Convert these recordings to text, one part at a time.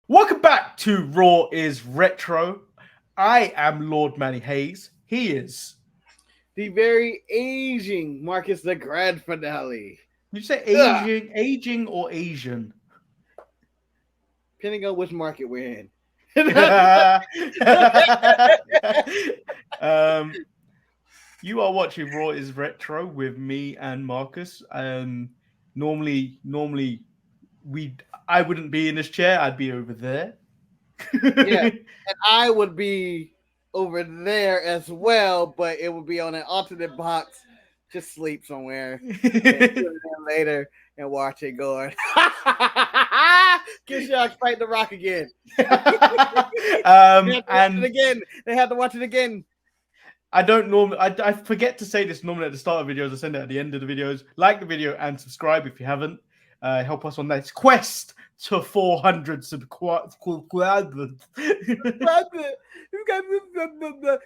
Welcome back to Raw is Retro. I am Lord Manny Hayes. He is. The very aging Marcus the Grand Finale. Did you say Ugh, aging or Asian? depending on which market we're in. um, you are watching Raw is Retro with me and Marcus. Normally, we I wouldn't be in this chair. I'd be over there. Yeah, and I would be over there as well, but it would be on an alternate box. Just sleep somewhere and tune in later and watch it going. Kiss Sharks fight the Rock again. They had to watch it and again. They had to watch it again. I don't normally. I forget to say this normally at the start of videos. I send it at the end of the videos. Like the video and subscribe if you haven't. Help us on this quest to 400 subscribers.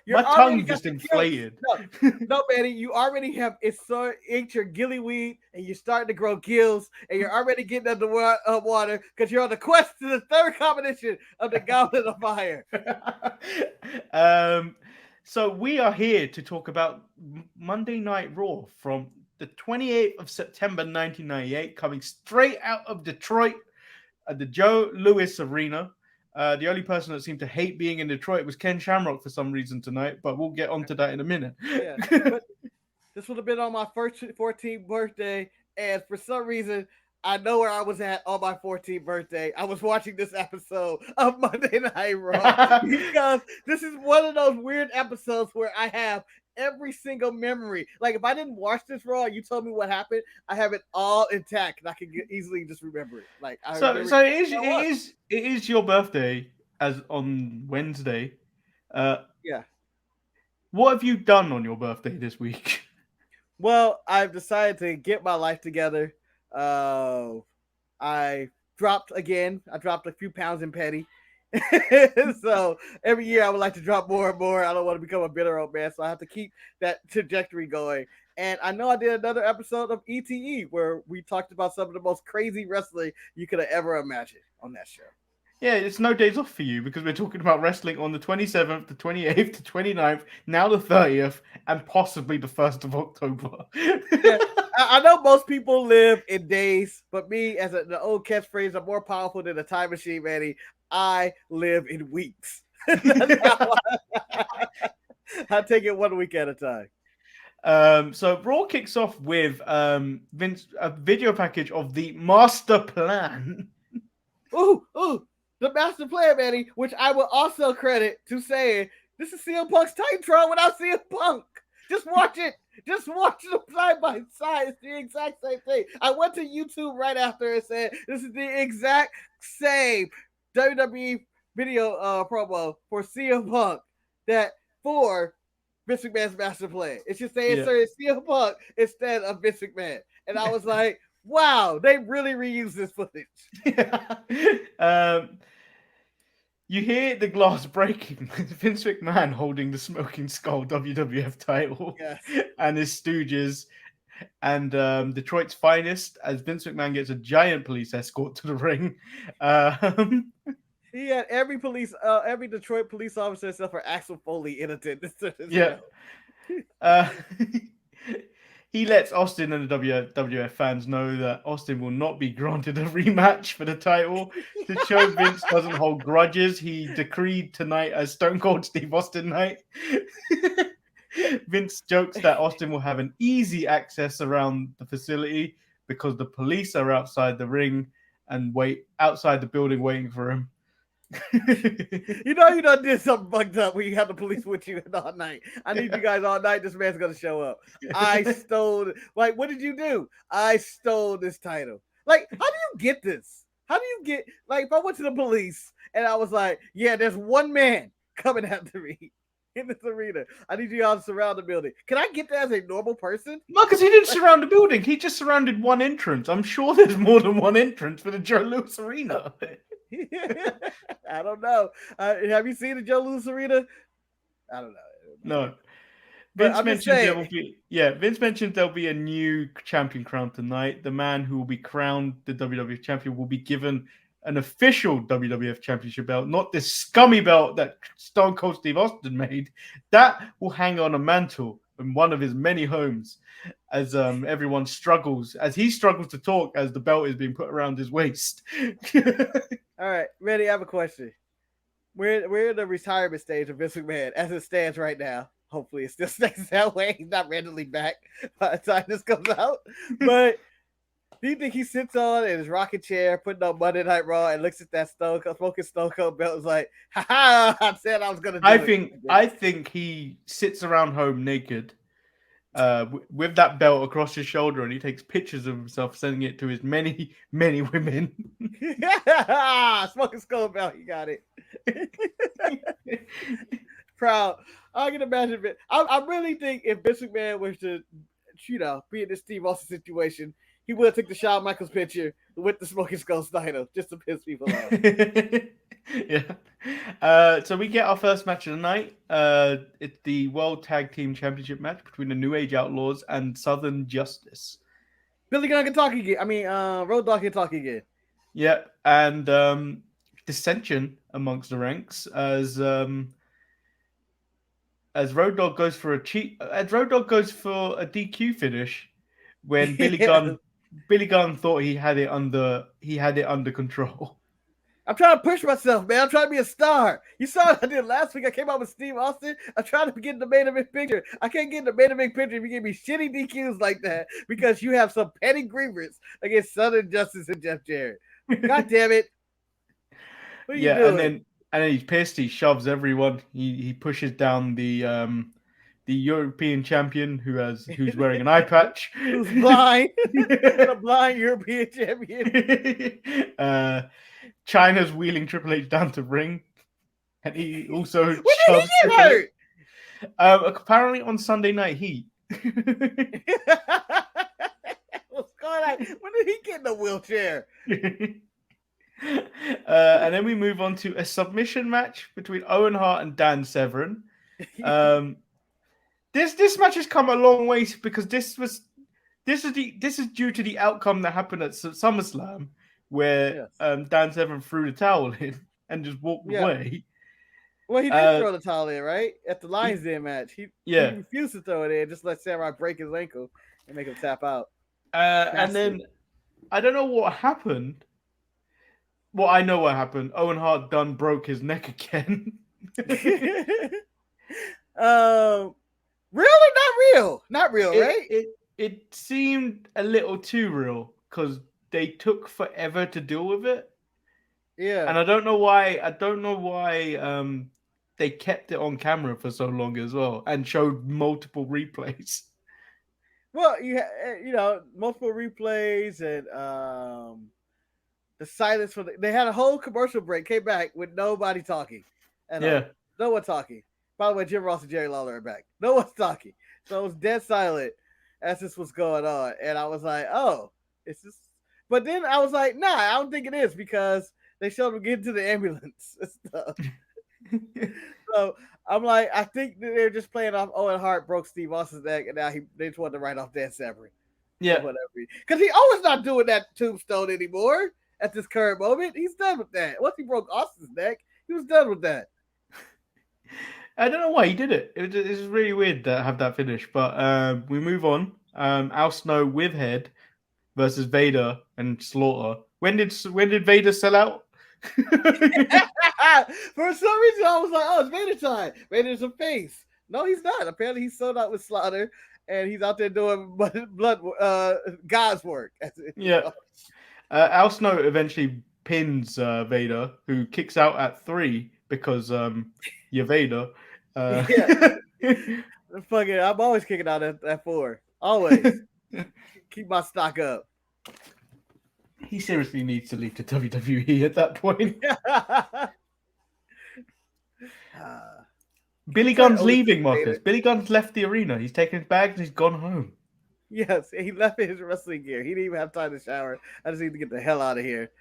You're My already tongue got just the gills. inflated. No, Manny, you already have it's your gillyweed, and you're starting to grow gills, and you're already getting under water because you're on the quest to the third combination of the Goblet of Fire. um, so we are here to talk about Monday Night Raw from the 28th of September 1998, coming straight out of Detroit at the Joe Louis Arena. The only person that seemed to hate being in Detroit was Ken Shamrock for some reason tonight, but we'll get onto that in a minute. Yeah, but this would have been on my first 14th birthday, and for some reason, I know where I was at on my 14th birthday. I was watching this episode of Monday Night Raw because this is one of those weird episodes where I have every single memory. Like if I didn't watch this Raw, you told me what happened, I have it all intact, and I can easily just remember it. Like I so remember so it is your birthday as on Wednesday. Uh, yeah. what have you done on your birthday this week? Well, I've decided to get my life together. Uh, I dropped again. I dropped a few pounds in petty. So every year I would like to drop more and more. I don't want to become a bitter old man, so I have to keep that trajectory going. And I know I did another episode of ETE where we talked about some of the most crazy wrestling you could have ever imagined on that show. Yeah, it's no days off for you because we're talking about wrestling on the 27th, the 28th, the 29th, now the 30th, and possibly the 1st of October. Yeah, I know most people live in days, but me, as the old catchphrase, I'm more powerful than a time machine, Manny. I live in weeks. That's how I take it one week at a time. So Raw kicks off with Vince a video package of the master plan. Ooh, the master plan, Manny, which I will also credit to saying this is CM Punk's Titantron without CM Punk. Just watch it. Just watch them side by side. It's the exact same thing. I went to YouTube right after and said this is the exact same WWE video promo for CM Punk that for Vince McMahon's master plan. It's just saying Yeah. sir, it's CM Punk instead of Vince McMahon. And I was like, wow, they really reused this footage. um, you hear the glass breaking with Vince McMahon holding the Smoking Skull WWF title Yes. and his stooges and Detroit's finest as Vince McMahon gets a giant police escort to the ring. Um, He had every Detroit police officer except for Axel Foley in attendance to this yeah. show. Uh, he lets Austin and the WWF fans know that Austin will not be granted a rematch for the title. To show Vince doesn't hold grudges, he decreed tonight as Stone Cold Steve Austin night. Vince jokes that Austin will have an easy access around the facility because the police are outside the ring and wait outside the building waiting for him. You know you done did something fucked up when you have the police with you all night. I need you guys all night. This man's gonna show up. I stole like what did you do? I stole this title. Like, how do you get this? How do you get like if I went to the police and I was like, yeah, there's one man coming after me in this arena. I need you all to surround the building. Can I get that as a normal person? No, because he didn't surround the building. He just surrounded one entrance. I'm sure there's more than one entrance for the Joe Louis Arena. I don't know. Have you seen the Joe Louis Arena? I don't know. No. But Vince I'm just mentioned there saying. will be Vince mentioned there'll be a new champion crowned tonight. The man who will be crowned the WWF champion will be given an official WWF Championship belt, not this scummy belt that Stone Cold Steve Austin made, that will hang on a mantle in one of his many homes as everyone struggles, as he struggles to talk as the belt is being put around his waist. All right, Manny, I have a question. We're in the retirement stage of Vince McMahon as it stands right now. Hopefully it still stays that way. He's not randomly back by the time this comes out. But do you think he sits on in his rocking chair, putting up Monday Night Raw, and looks at that smoking Stone Cold belt, and is like, "Ha ha! I said I was gonna do it." I think he sits around home naked, with that belt across his shoulder, and he takes pictures of himself, sending it to his many women. Smoking skull belt, you got it. Proud. I can imagine it. I really think if Vince McMahon was to, be in this Steve Austin situation, he would have took the Shawn Michaels picture with the Smoking Skull title just to piss people off. Yeah. So we get our first match of the night. It's the World Tag Team Championship match between the New Age Outlaws and Southern Justice. Billy Gunn can talk again. Road Dogg can talk again. Yeah, and dissension amongst the ranks as Road Dogg goes for a DQ finish when Billy Gunn thought he had it under control. I'm trying to push myself, man. I'm trying to be a star. You saw what I did last week. I came out with Steve Austin. I'm trying to get in the main event picture. I can't get in the main event picture if you give me shitty DQs like that because you have some petty grievance against Southern Justice and Jeff Jarrett. God damn it. What are you doing? And then he's pissed. He shoves everyone. He pushes down the European champion who's wearing an eye patch. Who's blind. A blind European champion. China's wheeling Triple H down to ring. And he also when did he get hurt? Apparently on Sunday Night Heat. What's going on? When did he get in the wheelchair? And then we move on to a submission match between Owen Hart and Dan Severn. This match has come a long way because this is due to the outcome that happened at SummerSlam, where Dan Severn threw the towel in and just walked away. Well, he did throw the towel in, right? At the Lions Den match. He refused to throw it in, just let Samurai break his ankle and make him tap out. And then I don't know what happened. Well, I know what happened. Owen Hart done broke his neck again. Real or not real? Not real, right? It seemed a little too real because they took forever to deal with it. Yeah. And I don't know why they kept it on camera for so long as well and showed multiple replays. Well, you multiple replays and the silence they had a whole commercial break, came back with nobody talking. And no one talking. By the way, Jim Ross and Jerry Lawler are back. No one's talking. So it was dead silent as this was going on. And I was like, oh, it's just. But then I was like, nah, I don't think it is because they showed him get into the ambulance and stuff. So I'm like, I think they're just playing off Owen Hart broke Steve Austin's neck, and now they just wanted to write off Dan Severn. Yeah. Whatever. Because he always not doing that tombstone anymore at this current moment. He's done with that. Once he broke Austin's neck, he was done with that. I don't know why he did it. It was really weird to have that finish. But we move on. Al Snow with Head versus Vader and Slaughter. When did Vader sell out? For some reason, I was like, oh, it's Vader time. Vader's a face. No, he's not. Apparently, he's sold out with Slaughter, and he's out there doing God's work. Yeah. Al Snow eventually pins Vader, who kicks out at 3 because you're Vader. Yeah. Fuck it. I'm always kicking out at 4. Always. Keep my stock up. He seriously needs to leave the WWE at that point. Billy Gunn's leaving, Marcus. Billy Gunn's left the arena. He's taken his bags and he's gone home. Yes, he left his wrestling gear. He didn't even have time to shower. I just need to get the hell out of here.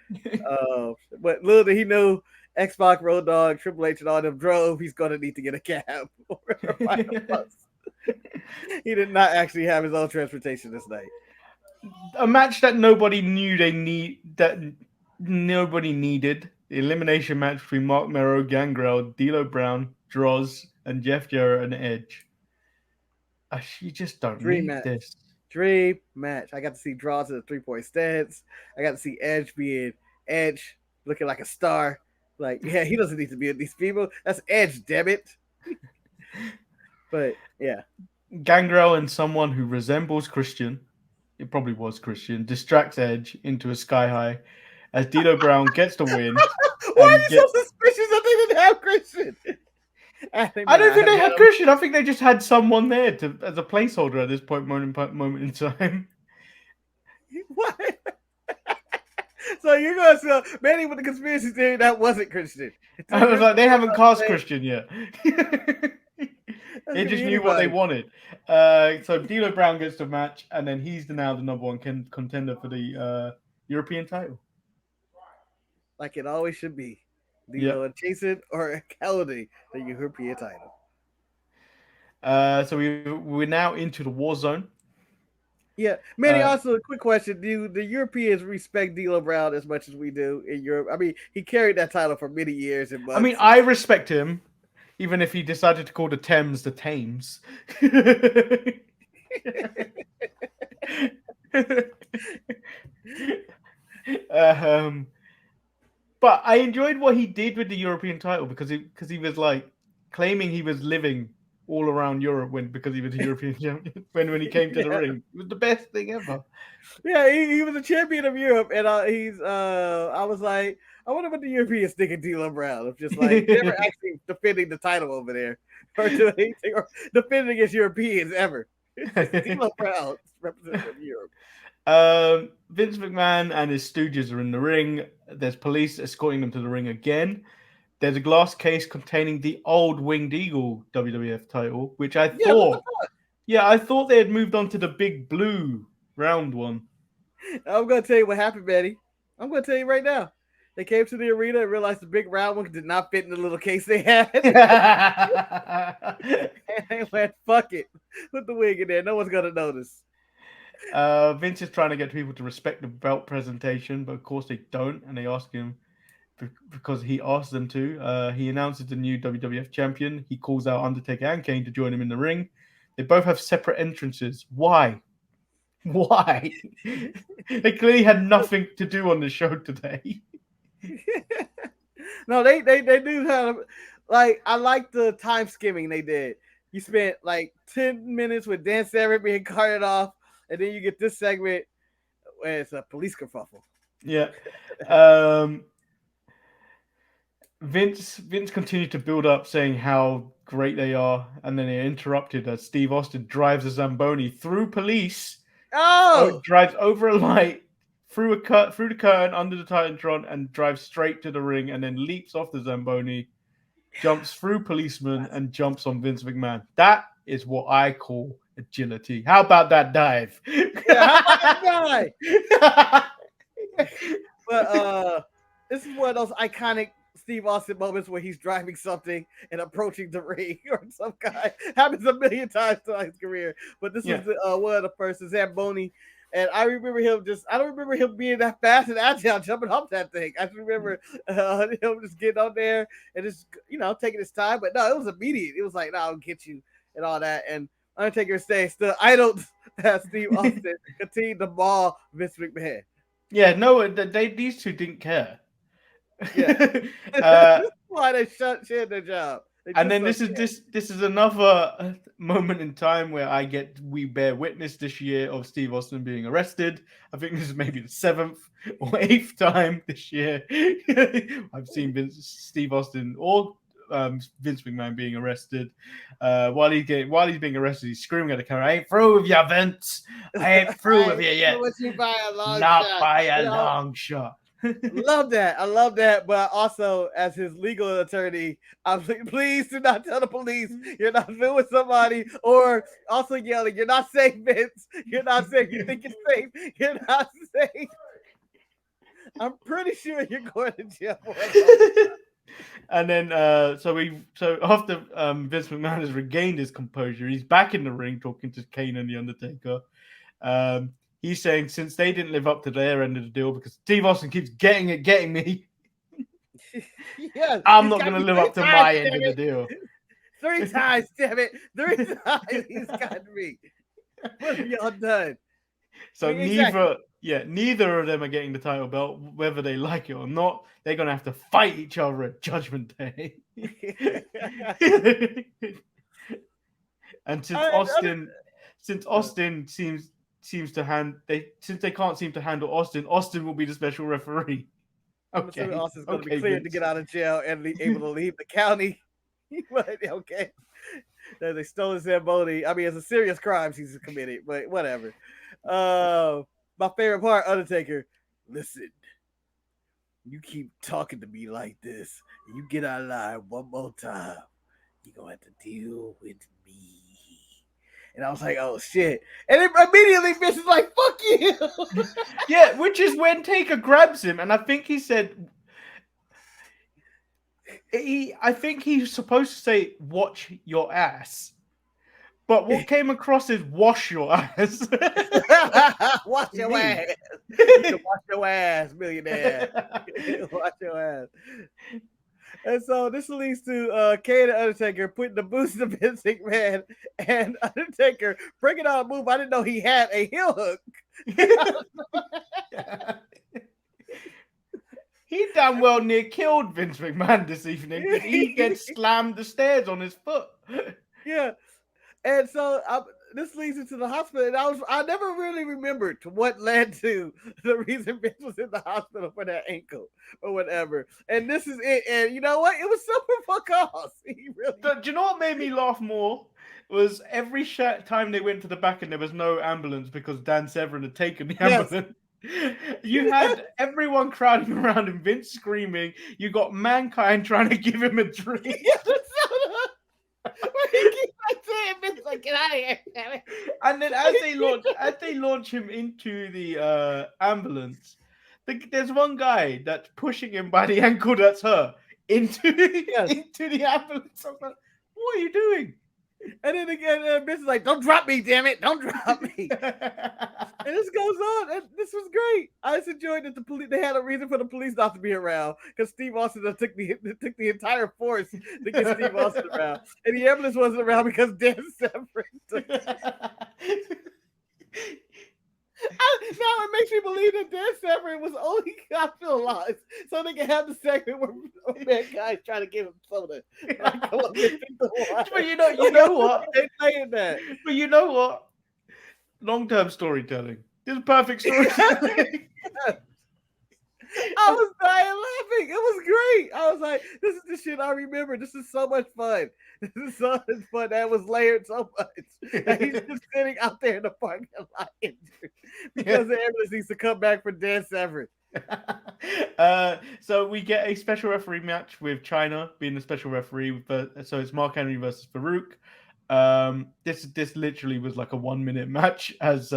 But little did he know, X-Pac, Road Dogg, Triple H, and all them drove. He's going to need to get a cab. He did not actually have his own transportation this night. A match that nobody knew they need. That nobody needed. The elimination match between Mark Merrow, Gangrel, D'Lo Brown, Droz, and Jeff Jarrett and Edge. You just don't Dream need match. this. Dream match. I got to see draws at a 3-point stance. I got to see Edge being Edge, looking like a star. Like, yeah, he doesn't need to be with these people. That's Edge, damn it. But yeah. Gangrel and someone who resembles Christian, it probably was Christian, distracts Edge into a sky high as D'Lo Brown gets the win. Why are And you so suspicious that they didn't have Christian? I don't think they had Christian. I think they just had someone there as a placeholder at this moment in time. Why? So you're going to say Manny with the conspiracy theory that wasn't Christian. I was like, they haven't cast Christian yet. They just knew what they wanted. So D'Lo Brown gets the match, and then he's now the number one contender for the European title. Like it always should be. D'Lo adjacent or Cality, the European title. So we're now into the war zone. Yeah, Manny. Also, a quick question: do the Europeans respect D'Lo Brown as much as we do in Europe? I mean, he carried that title for many years and months. I mean, I respect him, even if he decided to call the Thames the Thames. But I enjoyed what he did with the European title because he was like claiming he was living all around Europe because he was a European champion when he came to the ring. It was the best thing ever. Yeah, he was a champion of Europe, and I was like, I wonder what the Europeans think of D'Lo Brown. Of just like never actually defending the title over there or doing anything or defending against Europeans ever. D'Lo Brown representative of Europe. Vince McMahon and his stooges are in the ring. There's police escorting them to the ring again. There's a glass case containing the old Winged Eagle WWF title, which I thought, I thought they had moved on to the big blue round one. I'm going to tell you what happened, Betty. I'm going to tell you right now. They came to the arena and realized the big round one did not fit in the little case they had. And they went, fuck it. Put the wig in there. No one's going to notice. Vince is trying to get people to respect the belt presentation, but of course they don't, and they ask him because he asked them to. He announces the new WWF Champion. He calls out Undertaker and Kane to join him in the ring. They both have separate entrances. Why? Why? They clearly had nothing to do on the show today. No, they do have, like, I like the time skimming they did. You spent like 10 minutes with Dan Severn being carted off, and then you get this segment where it's a police kerfuffle. Yeah. Vince continued to build up, saying how great they are, and then they interrupted as Steve Austin drives a Zamboni through police. Drives over a light, through the curtain under the Titantron, and drives straight to the ring, and then leaps off the Zamboni, jumps through policemen, and jumps on Vince McMahon. That is what I call agility. How about that dive? Yeah, how about that dive? But this is one of those iconic Steve Austin moments where he's driving something and approaching the ring, or some guy happens a million times throughout his career. But this was one of the first, the Zamboni. And I remember him I don't remember him being that fast and agile jumping off that thing. I just remember him just getting on there and just, taking his time. But no, it was immediate. It was like, no, I'll get you and all that. And Undertaker staying still. I don't have Steve Austin continue to maul Vince McMahon. Yeah, no, these two didn't care. Yeah. That's why they shared their job. And then this is another moment in time where we bear witness this year of Steve Austin being arrested. I think this is maybe the 7th or 8th time this year I've seen Steve Austin or Vince McMahon being arrested. While he's being arrested, he's screaming at the camera, "I ain't through with you, Vince. I ain't through with you yet. Not by a long shot." Love that. I love that. But also, as his legal attorney, I'm like, please do not tell the police you're not doing somebody, or also yelling, "You're not safe, Vince. You're not safe. You think you're safe. You're not safe." I'm pretty sure you're going to jail. And then, so after Vince McMahon has regained his composure, he's back in the ring talking to Kane and the Undertaker. he's saying since they didn't live up to their end of the deal because Steve Austin keeps getting me. Yeah, I'm not going to live up to my end of the deal. 3 times, damn it. 3 times he's gotten me. What have y'all done? So Exactly. neither of them are getting the title belt, whether they like it or not. They're going to have to fight each other at Judgment Day. And since Austin seems to since they can't seem to handle Austin will be the special referee. I'm assuming Austin's going to be cleared to get out of jail and be able to leave the county. But okay. They stole his Zamboni. I mean, it's a serious crime he's committed, but whatever. My favorite part, Undertaker. Listen, you keep talking to me like this, and you get out of line one more time, you're going to have to deal with me. And I was like, oh, shit. And then immediately, Vince is like, fuck you. Yeah, which is when Taker grabs him, and I think he said... I think he's supposed to say, watch your ass. But what came across is wash your ass. Wash your ass. Wash your ass, millionaire. Wash your ass. And so this leads to Kane and Undertaker putting the boost to Vince McMahon and Undertaker bringing out a move. I didn't know he had a heel hook. He damn well near killed Vince McMahon this evening because he gets slammed the stairs on his foot. Yeah. And so this leads into the hospital. And I never really remembered what led to the reason Vince was in the hospital for that ankle or whatever. And this is it. And you know what? It was super for cause. He really... Do you know what made me laugh more? Was every time they went to the back and there was no ambulance because Dan Severn had taken the ambulance. You had everyone crowding around and Vince screaming. You got Mankind trying to give him a drink. Vince like, get out of here. And then as they launch him into the ambulance, there's one guy that's pushing him by the ankle. That's her into the ambulance. I was like, what are you doing? And then again, Vince is like, don't drop me, damn it. Don't drop me. And this goes on. And this was great. I just enjoyed that they had a reason for the police not to be around because Steve Austin took the entire force to get Steve Austin around. And the ambulance wasn't around because Dan Severn took it. Now it makes me believe that Dan Severn was only hospitalized so they can have the segment where Mankind's trying to give him soda. But you know what? They saying that. But you know what? Long-term storytelling. This is perfect storytelling. I was dying laughing. It was great. I was like, this is the shit I remember. This is so much fun. This is so much fun. That was layered so much. And he's just sitting out there in the parking lot injured because the ambulance needs to come back for Dan Severn. So we get a special referee match with China being the special referee. So it's Mark Henry versus Farook. This literally was like a 1-minute match as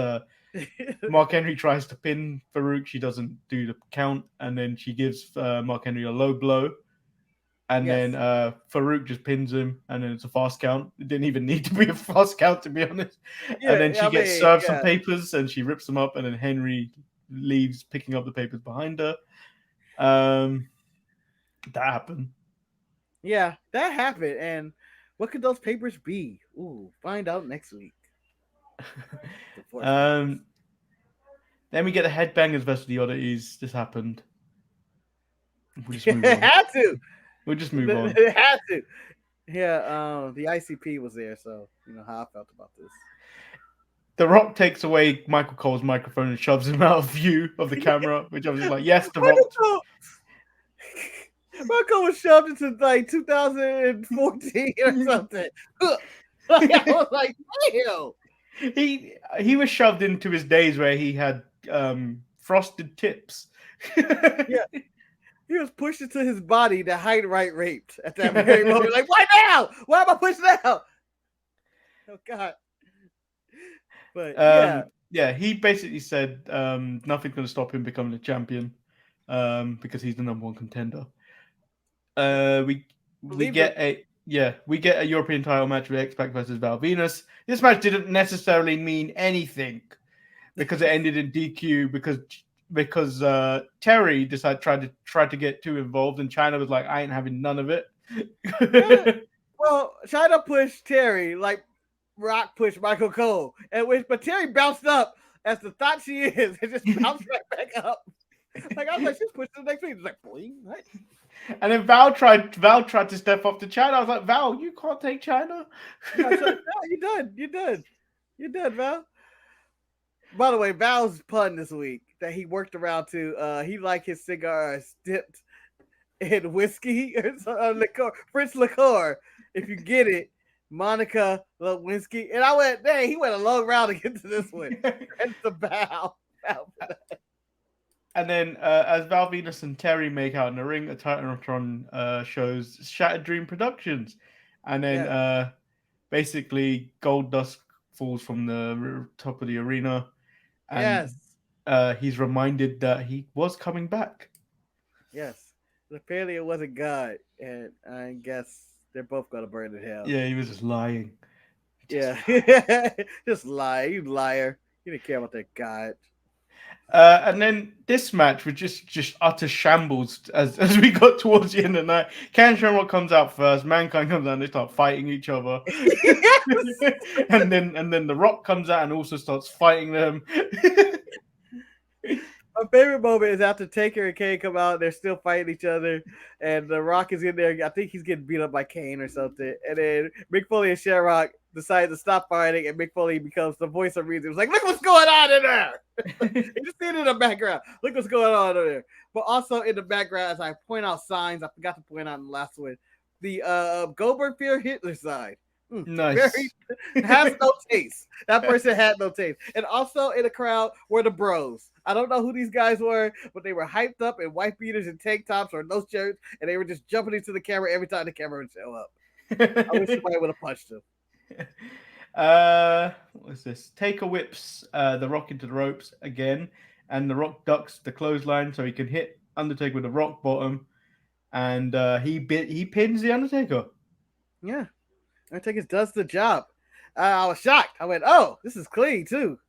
Mark Henry tries to pin Farook. She doesn't do the count, and then she gives Mark Henry a low blow, and then Farook just pins him, and then it's a fast count. It didn't even need to be a fast count, to be honest. And then she gets served some papers, and she rips them up, and then Henry leaves, picking up the papers behind her. That happened. Yeah, that happened, and what could those papers be? Ooh, find out next week. Then we get the Headbangers versus the Oddities. This happened. We'll just move on. It had to. We'll just move on. It had to. Yeah, the ICP was there, so you know how I felt about this. The Rock takes away Michael Cole's microphone and shoves him out of view of the camera, which I was just like, yes, The Rock. Michael was shoved into like 2014 or something. I was like, damn. He was shoved into his days where he had frosted tips. Yeah. He was pushed into his body to hide right raped at that very moment. Like, why now? Why am I pushed now? Oh God. But he basically said nothing's going to stop him becoming a champion because he's the number one contender. We get a European title match with X-Pac versus Val Venus. This match didn't necessarily mean anything because it ended in DQ because Terry tried to get too involved, and China was like, I ain't having none of it. Well, China pushed Terry like Rock pushed Michael Cole, but Terry bounced up as the thought she is, and just bounced right back up. Like I was like, she's pushed to the next week. It's like, boing, what? And then Val tried to step up to China. I was like, Val, you can't take China. You done, Val. By the way, Val's pun this week that he worked around to, he liked his cigars dipped in whiskey or liqueur, French liqueur. If you get it, Monica Lewinsky. And I went, dang, he went a long round to get to this one. And the Val. And then as Val Venus and Terry make out in the ring, a Titantron shows Shattered Dream Productions. And then basically Gold Dust falls from the top of the arena. And he's reminded that he was coming back. Yes. Apparently it wasn't God. And I guess they're both going to burn in hell. Yeah, he was just lying. Just lie. You liar. You didn't care about that God. And then this match was just utter shambles as we got towards the end of the night. Ken Shamrock comes out first, Mankind comes out, and they start fighting each other. and then The Rock comes out and also starts fighting them. My favorite moment is after Taker and Kane come out, they're still fighting each other, and The Rock is in there. I think he's getting beat up by Kane or something. And then Mick Foley and Shamrock decide to stop fighting, and Mick Foley becomes the voice of reason. It's like, look what's going on in there. You just see it in the background. Look what's going on in there. But also in the background, as I point out signs, I forgot to point out in the last one, the Goldberg Fear Hitler sign. Nice. Has no taste. That person had no taste. And also in the crowd were the bros. I don't know who these guys were, but they were hyped up in white beaters and tank tops or no shirts, and they were just jumping into the camera every time the camera would show up. I wish somebody would have punched them. What's this? Taker whips The Rock into the ropes again, and The Rock ducks the clothesline so he can hit Undertaker with a rock bottom, and he pins the Undertaker. Yeah. Undertaker does the job. I was shocked. I went, oh, this is clean too.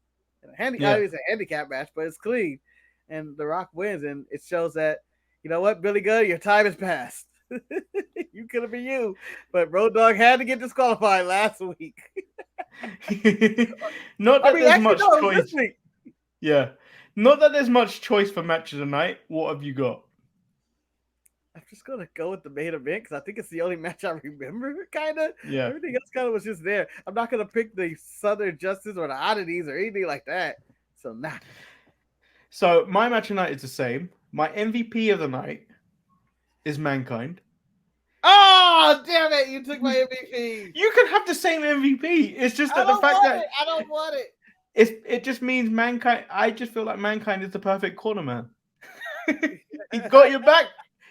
It's a handicap match, but it's clean. And The Rock wins, and it shows that, you know what, Billy Gunn, your time has passed. You could have been you, but Road Dogg had to get disqualified last week. Not that there's much choice. Yeah. Not that there's much choice for matches tonight. What have you got? I'm just gonna go with the main event because I think it's the only match I remember. Kind of. Yeah. Everything else kind of was just there. I'm not gonna pick the Southern Justice or the Oddities or anything like that. So nah. So my match tonight is the same. My MVP of the night is Mankind. Oh damn it! You took my MVP. You can have the same MVP. It's just that the fact that I don't want it. It just means Mankind. I just feel like Mankind is the perfect corner man. He's got your back.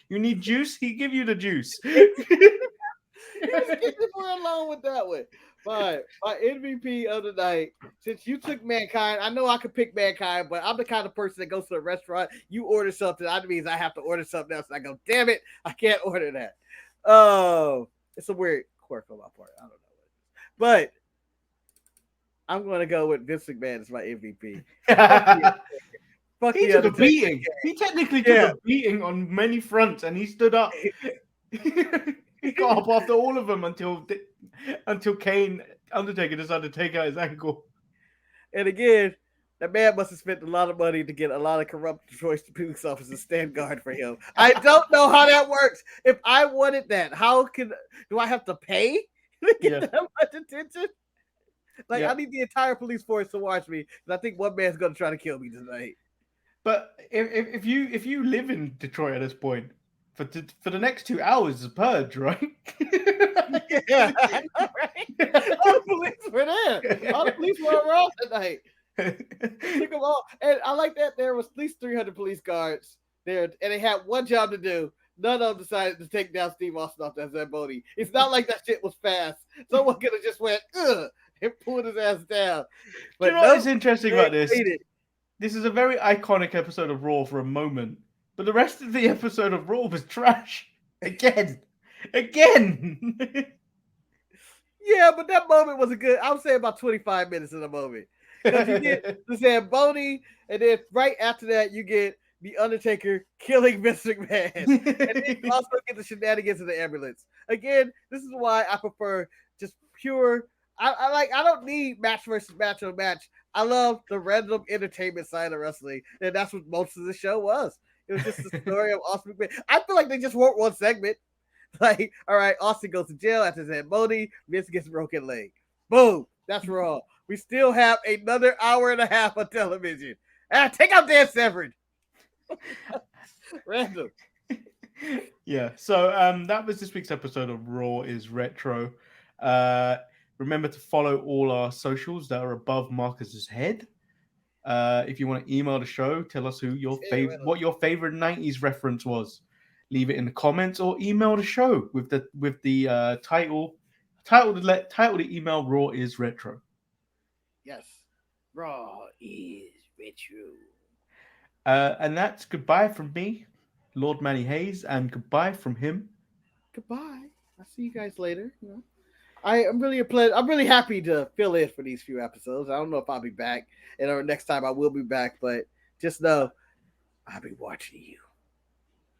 You need juice, he give you the juice. You just get along with that one. But my MVP of the night, since you took Mankind, I know I could pick Mankind, but I'm the kind of person that goes to a restaurant, you order something, that means I have to order something else. And I go, damn it, I can't order that. Oh, it's a weird quirk on my part. I don't know what it is. But I'm going to go with Vince McMahon as my MVP. He took a beating. He technically took a beating on many fronts, and he stood up. He got up after all of them until Kane, Undertaker decided to take out his ankle. And again, that man must have spent a lot of money to get a lot of corrupt Detroit police officers to stand guard for him. I don't know how that works. If I wanted that, do I have to pay to get that much attention? Like, I need the entire police force to watch me, because I think one man's going to try to kill me tonight. But if you live in Detroit at this point, for the next 2 hours is a purge, right? Yeah, I know, right? All the police were there. All the police were around tonight. Took them all. And I like that there was at least 300 police guards there, and they had one job to do. None of them decided to take down Steve Austin off that Zamboni. It's not like that shit was fast. Someone could have just went, ugh, and pulled his ass down. But you know what's interesting about this? This is a very iconic episode of Raw for a moment, but the rest of the episode of Raw was trash. Again. Yeah, but that moment was I would say about 25 minutes of the moment. Because you get the Zamboni, and then right after that, you get the Undertaker killing Vince McMahon. And then you also get the shenanigans of the ambulance. Again, this is why I prefer just pure. I don't need match versus match on match. I love the random entertainment side of wrestling, and that's what most of the show was. It was just the story of Austin McMahon. I feel like they just want one segment. Like, all right, Austin goes to jail after Zamboni. Vince gets a broken leg. Boom. That's Raw. We still have another hour and a half of television. Take out Dan Severn. Random. Yeah. So that was this week's episode of Raw is Retro. Remember to follow all our socials that are above Marcus's head. If you want to email the show, tell us who your what your favorite 90s reference was. Leave it in the comments or email the show with the title the email Raw is Retro. Yes. Raw is Retro. And that's goodbye from me, Lord Manny Hayes, and goodbye from him. Goodbye. I'll see you guys later. You know, I'm really happy to fill in for these few episodes. I don't know if I'll be back, and next time I will be back, but just know I'll be watching you.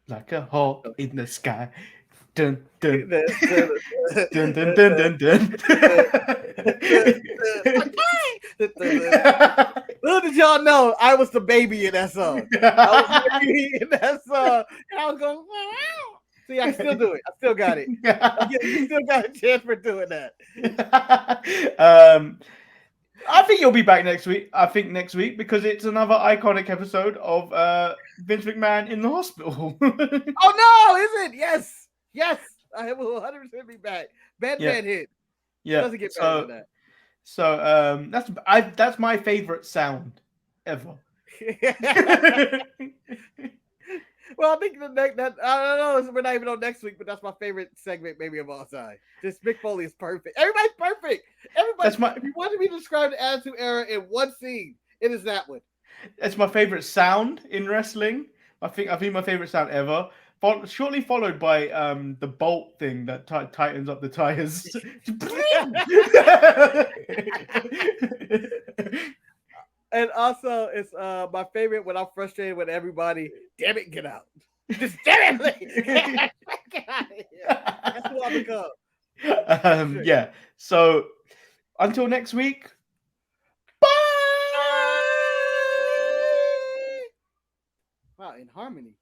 Like a hawk in the sky. Dun dun dun dun dun dun dun. Little did y'all know I was the baby in that song. I was the baby in that song. And I was going, wow. See, I still do it. I still got it. You still got a chance for doing that. I think you'll be back next week. I think next week because it's another iconic episode of Vince McMahon in the hospital. Oh no, is it? Yes. Yes. I will 100% be back. Bad hit. Yeah. Doesn't get better than that. So that's my favorite sound ever. Well, I think that I don't know. We're not even on next week, but that's my favorite segment maybe of all time. Just Mick Foley is perfect. Everybody's perfect. If you wanted me to describe the Attitude Era in one scene, it is that one. That's my favorite sound in wrestling. I think my favorite sound ever. Shortly followed by the bolt thing that tightens up the tires. And also, it's my favorite when I'm frustrated with everybody. Damn it, get out! Just damn it, get out of here. That's who I become. Yeah. So until next week. Bye. Wow, in harmony.